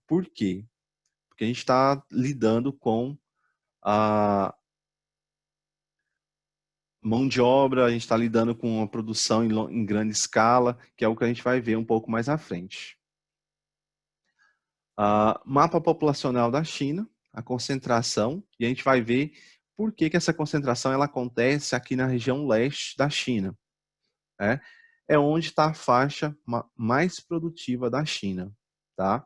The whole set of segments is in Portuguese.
Por quê? Porque a gente está lidando com a mão de obra, a gente está lidando com a produção em grande escala, que é o que a gente vai ver um pouco mais à frente. Mapa populacional da China, a concentração, e a gente vai ver por que essa concentração ela acontece aqui na região leste da China. É onde está a faixa mais produtiva da China, tá?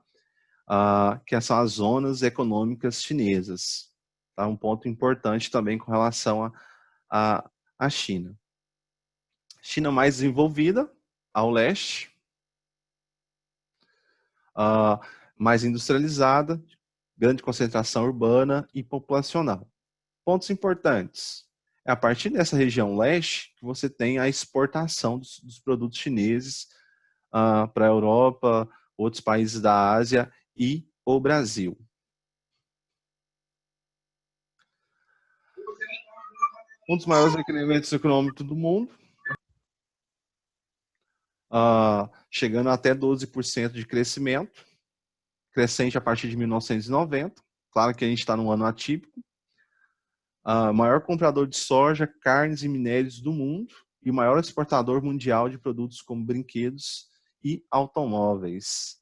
Que são as zonas econômicas chinesas. Tá? Um ponto importante também com relação à China. China mais desenvolvida, ao leste, mais industrializada, grande concentração urbana e populacional. Pontos importantes. É a partir dessa região leste que você tem a exportação dos produtos chineses para a Europa, outros países da Ásia e o Brasil. Um dos maiores crescimentos econômicos do mundo, chegando até 12% de crescimento, crescente a partir de 1990. Claro que a gente está num ano atípico. Maior comprador de soja, carnes e minérios do mundo e o maior exportador mundial de produtos como brinquedos e automóveis.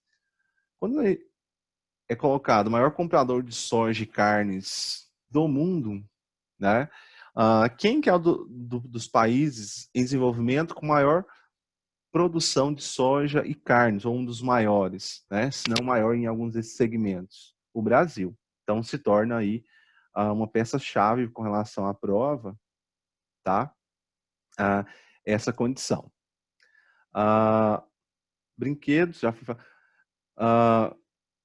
Quando é colocado o maior comprador de soja e carnes do mundo, né? Quem que é dos países em desenvolvimento com maior produção de soja e carnes, ou um dos maiores, né? Se não maior em alguns desses segmentos? O Brasil. Então se torna aí uma peça-chave com relação à prova, tá? Essa condição. Brinquedos, já fui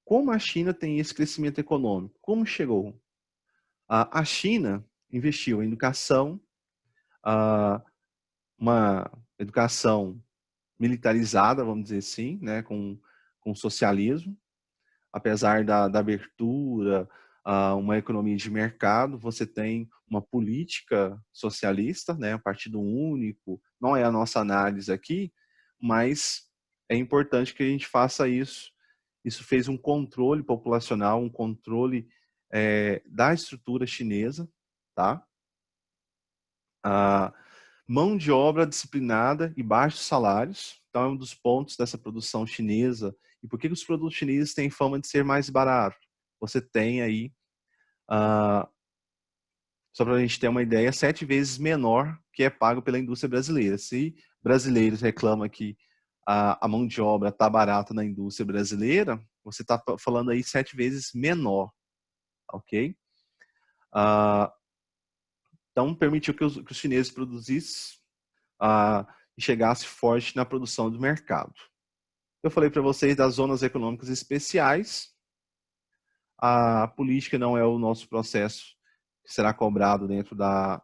como a China tem esse crescimento econômico? Como chegou? A China investiu em educação, uma educação militarizada, vamos dizer assim, né, com socialismo, apesar da abertura, uma economia de mercado, você tem uma política socialista, né, um partido único, não é a nossa análise aqui, mas é importante que a gente faça isso. Isso fez um controle populacional, um controle da estrutura chinesa, tá? Mão de obra disciplinada e baixos salários, então é um dos pontos dessa produção chinesa. E por que os produtos chineses têm fama de ser mais baratos? Você tem aí, só para a gente ter uma ideia, 7 vezes menor que é pago pela indústria brasileira. Se brasileiros reclamam que a mão de obra está barata na indústria brasileira, você está falando aí 7 vezes menor, ok? Então, permitiu que os chineses produzissem e chegasse forte na produção do mercado. Eu falei para vocês das zonas econômicas especiais. A política não é o nosso processo que será cobrado dentro da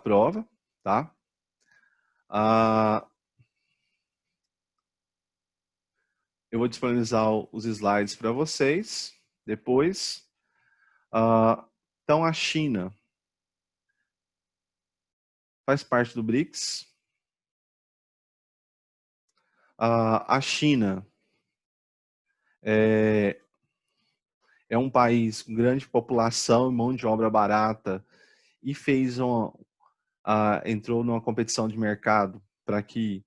prova, tá? Eu vou disponibilizar os slides para vocês depois. Então, a China faz parte do BRICS. A China é um país com grande população e mão de obra barata e entrou numa competição de mercado para que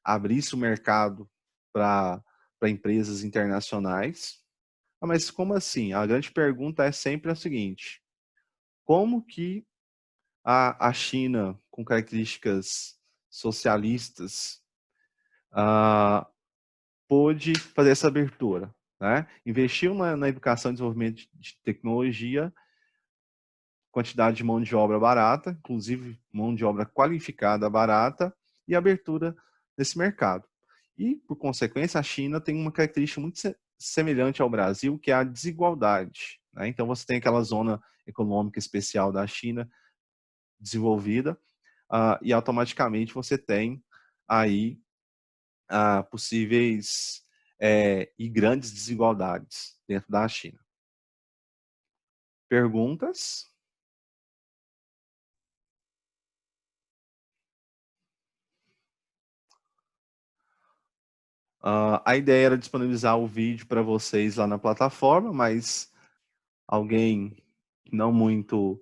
abrisse o mercado para empresas internacionais. Mas como assim? A grande pergunta é sempre a seguinte: como que a China, com características socialistas, pôde fazer essa abertura? Né? Investiu na educação e desenvolvimento de tecnologia, quantidade de mão de obra barata, inclusive mão de obra qualificada barata, e abertura nesse mercado. E, por consequência, a China tem uma característica muito semelhante ao Brasil, que é a desigualdade. Né? Então, você tem aquela zona econômica especial da China desenvolvida, e automaticamente você tem aí possíveis e grandes desigualdades dentro da China. Perguntas? A ideia era disponibilizar o vídeo para vocês lá na plataforma, mas alguém não muito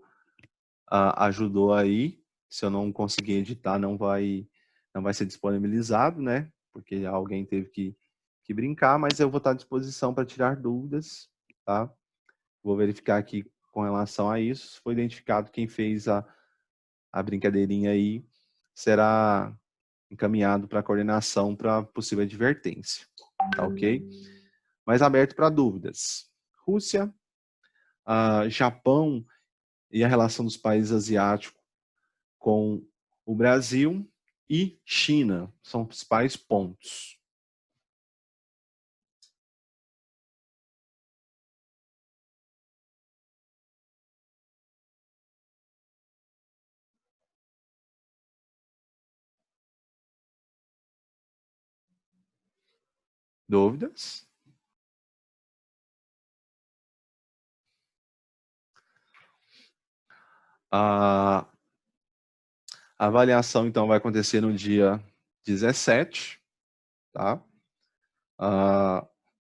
ajudou aí. Se eu não conseguir editar, não vai ser disponibilizado, né? Porque alguém teve que brincar, mas eu vou estar à disposição para tirar dúvidas, tá? Vou verificar aqui com relação a isso. Se foi identificado quem fez a brincadeirinha aí, será encaminhado para a coordenação para possível advertência, tá ok? Mas aberto para dúvidas. Rússia, Japão e a relação dos países asiáticos com o Brasil e China são os principais pontos. Dúvidas? A avaliação, então, vai acontecer no dia 17, tá?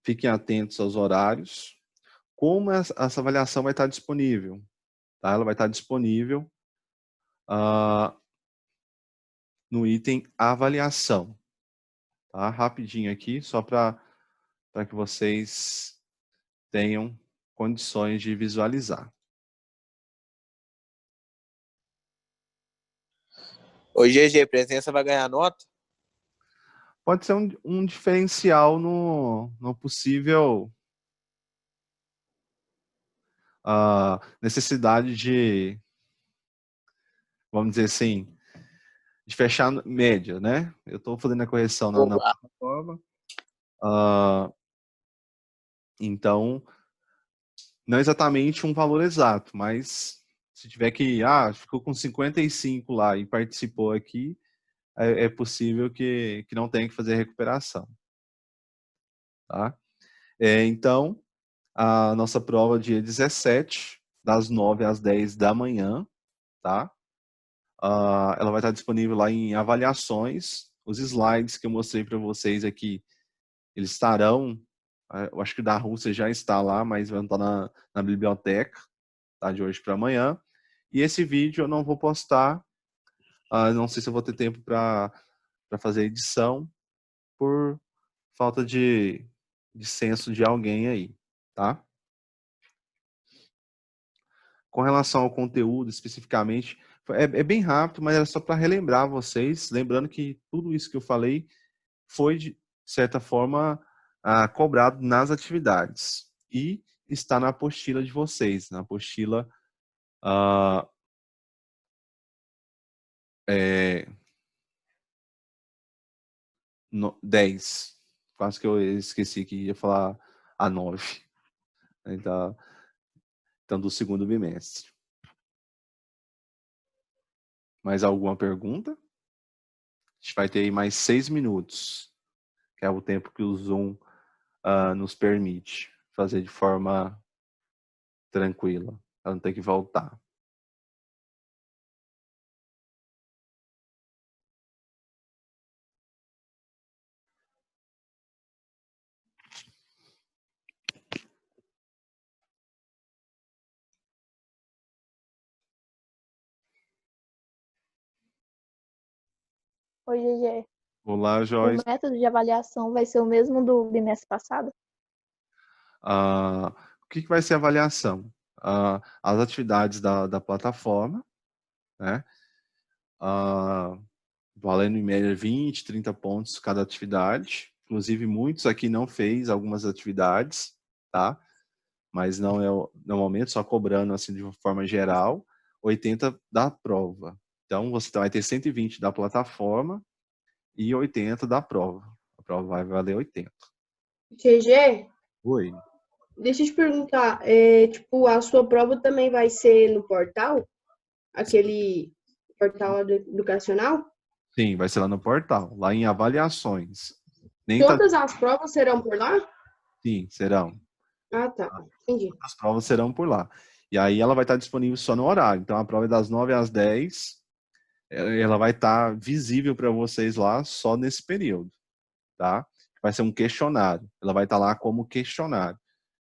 Fiquem atentos aos horários. Como essa avaliação vai estar disponível? Tá? Ela vai estar disponível no item avaliação. Tá? Rapidinho aqui, só para que vocês tenham condições de visualizar. Ô, GG, presença vai ganhar nota? Pode ser um diferencial no possível necessidade de, vamos dizer assim, de fechar média, né? Eu estou fazendo a correção na plataforma. Então, não exatamente um valor exato, mas se tiver que, ficou com 55 lá e participou aqui, é possível que não tenha que fazer recuperação. Tá? Então, a nossa prova dia 17, das 9 às 10 da manhã, tá? Ela vai estar disponível lá em avaliações. Os slides que eu mostrei para vocês aqui, eles estarão, eu acho que o da Rússia já está lá, mas vão estar na biblioteca, tá? De hoje para amanhã. E esse vídeo eu não vou postar, não sei se eu vou ter tempo para fazer edição, por falta de senso de alguém aí, tá? Com relação ao conteúdo, especificamente, é bem rápido, mas era só para relembrar vocês, lembrando que tudo isso que eu falei foi, de certa forma, cobrado nas atividades. E está na apostila de vocês, na apostila 10. Quase que eu esqueci que ia falar a 9. Então, do segundo bimestre. Mais alguma pergunta? A gente vai ter aí mais 6 minutos, que é o tempo que o Zoom nos permite fazer de forma tranquila, para não ter que voltar. Oi, GG. Olá, O Joyce. método de avaliação vai ser o mesmo do bimestre passado? O que vai ser a avaliação? As atividades da plataforma, né? Valendo em média 20, 30 pontos cada atividade. Inclusive, muitos aqui não fez algumas atividades, tá? Mas não é no momento, só cobrando assim de uma forma geral, 80 da prova. Então, você vai ter 120 da plataforma e 80 da prova. A prova vai valer 80. GG, Oi. deixa eu te perguntar, tipo, a sua prova também vai ser no portal? Aquele portal educacional? Sim, vai ser lá no portal, lá em avaliações. Nem Todas as provas serão por lá? Sim, serão. Ah, tá. Entendi. As provas serão por lá. E aí ela vai estar disponível só no horário. Então a prova é das 9 às 10. Ela vai estar visível para vocês lá só nesse período. tá? Vai ser um questionário. Ela vai estar lá como questionário.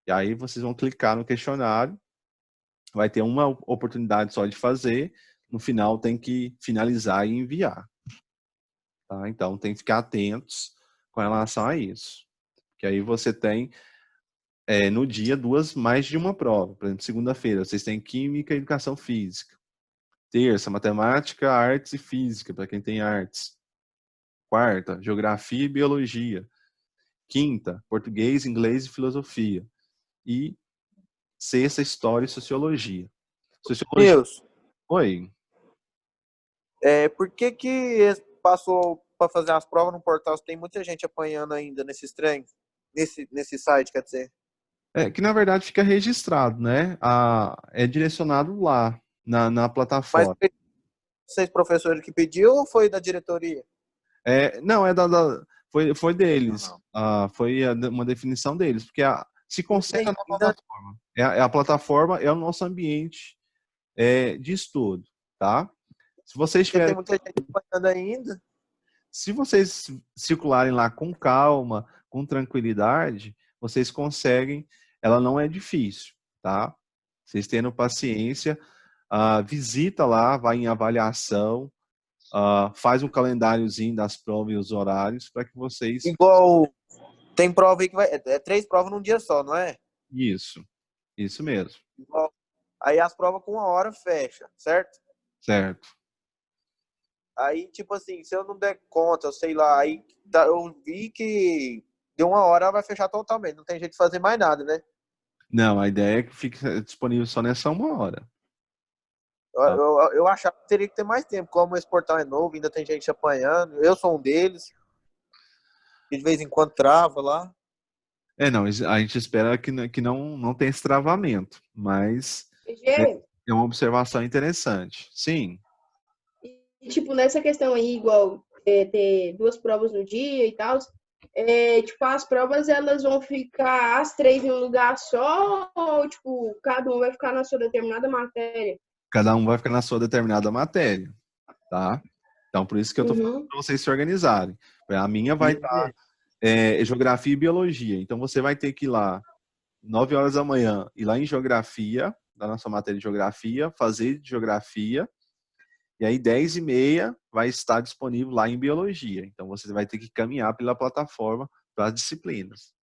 E aí vocês vão clicar no questionário, vai ter uma oportunidade só de fazer, no final tem que finalizar e enviar. Tá? Então tem que ficar atentos com relação a isso. Que aí você tem no dia mais de uma prova. Por exemplo, segunda-feira vocês têm Química e Educação Física. Terça, Matemática, Artes e Física, para quem tem artes. Quarta, Geografia e Biologia. Quinta, Português, Inglês e Filosofia. E sexta, História e Sociologia. Sociologia. Nilson, Oi. por que passou para fazer as provas no portal? Tem muita gente apanhando ainda nesses trens, nesse site, quer dizer. Que na verdade fica registrado, né? É direcionado lá, na Mas plataforma. foi vocês professores que pediu ou foi da diretoria? Não, foi deles. Foi uma definição deles, porque se concentra na plataforma. A plataforma é o nosso ambiente de estudo, tá? Se vocês Porque tem tiverem, muita gente apanhando ainda. se vocês circularem lá com calma, com tranquilidade, vocês conseguem. Ela não é difícil, tá? Vocês tendo paciência, visita lá, vai em avaliação, faz um calendáriozinho das provas e os horários para que vocês. Igual tem prova aí que vai. É 3 provas num dia só, não é? Isso mesmo. Igual, aí as provas com 1 hora fecha, certo? Certo. Aí, tipo assim, se eu não der conta, eu sei lá, aí eu vi que deu 1 hora, ela vai fechar totalmente. Não tem jeito de fazer mais nada, né? Não, a ideia é que fique disponível só nessa 1 hora. Eu achava que teria que ter mais tempo. Como esse portal é novo, ainda tem gente apanhando. Eu sou um deles. Que de vez em quando trava lá. Não, a gente espera que não tenha esse travamento, mas GG, é uma observação interessante. Sim. e, tipo, nessa questão aí, igual ter 2 provas no dia e tal, tipo, as provas elas vão ficar as 3 em um lugar só ou, tipo, cada um vai ficar na sua determinada matéria? Cada um vai ficar na sua determinada matéria, tá? Então, por isso que eu tô falando para vocês se organizarem. A minha vai estar Geografia e Biologia. Então, você vai ter que ir lá 9 horas da manhã, ir lá em Geografia, da nossa matéria de Geografia, fazer de Geografia, e aí 10h30 vai estar disponível lá em Biologia. Então, você vai ter que caminhar pela plataforma para as disciplinas.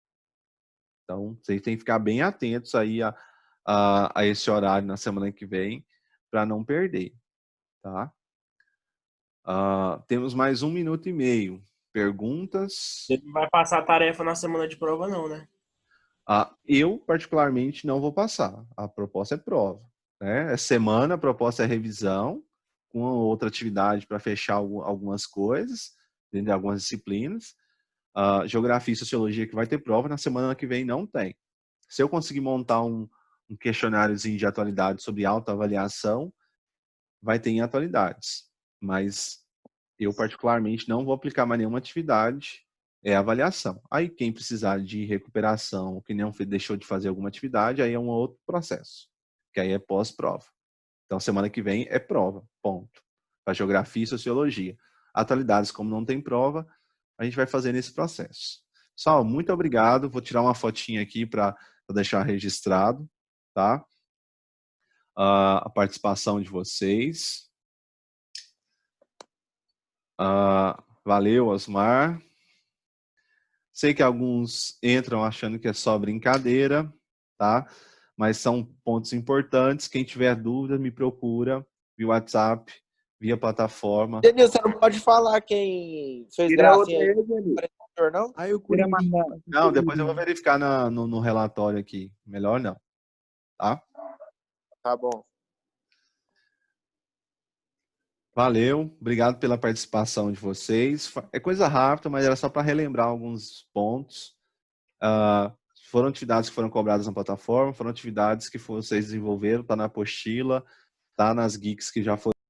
Então, vocês têm que ficar bem atentos aí a esse horário na semana que vem, para não perder, tá? Temos mais 1 minuto e meio. Perguntas? Ele não vai passar a tarefa na semana de prova, não, né? Eu, particularmente, não vou passar. A proposta é prova. Né? É semana, a proposta é revisão, com outra atividade para fechar algumas coisas, dentro de algumas disciplinas. Geografia e Sociologia que vai ter prova, na semana que vem não tem. Se eu conseguir montar um questionáriozinho de atualidade sobre autoavaliação, vai ter em atualidades. Mas eu, particularmente, não vou aplicar mais nenhuma atividade, avaliação. Aí, quem precisar de recuperação, que não deixou de fazer alguma atividade, aí é um outro processo, que aí é pós-prova. Então, semana que vem é prova, ponto. Para Geografia e Sociologia. Atualidades, como não tem prova, a gente vai fazer nesse processo. Pessoal, muito obrigado. Vou tirar uma fotinha aqui para deixar registrado, tá? A participação de vocês. Valeu, Osmar. Sei que alguns entram achando que é só brincadeira, tá? Mas são pontos importantes. Quem tiver dúvida, me procura via WhatsApp, via plataforma. Denilson, você não pode falar quem fez gracinha aí. Não? Aí eu queria mandar. Não, depois eu vou verificar no relatório aqui. Melhor não, tá? Tá bom. Valeu, obrigado pela participação de vocês. É coisa rápida, mas era só para relembrar alguns pontos. Foram atividades que foram cobradas na plataforma, foram atividades que vocês desenvolveram, está na apostila, está nas geeks que já foram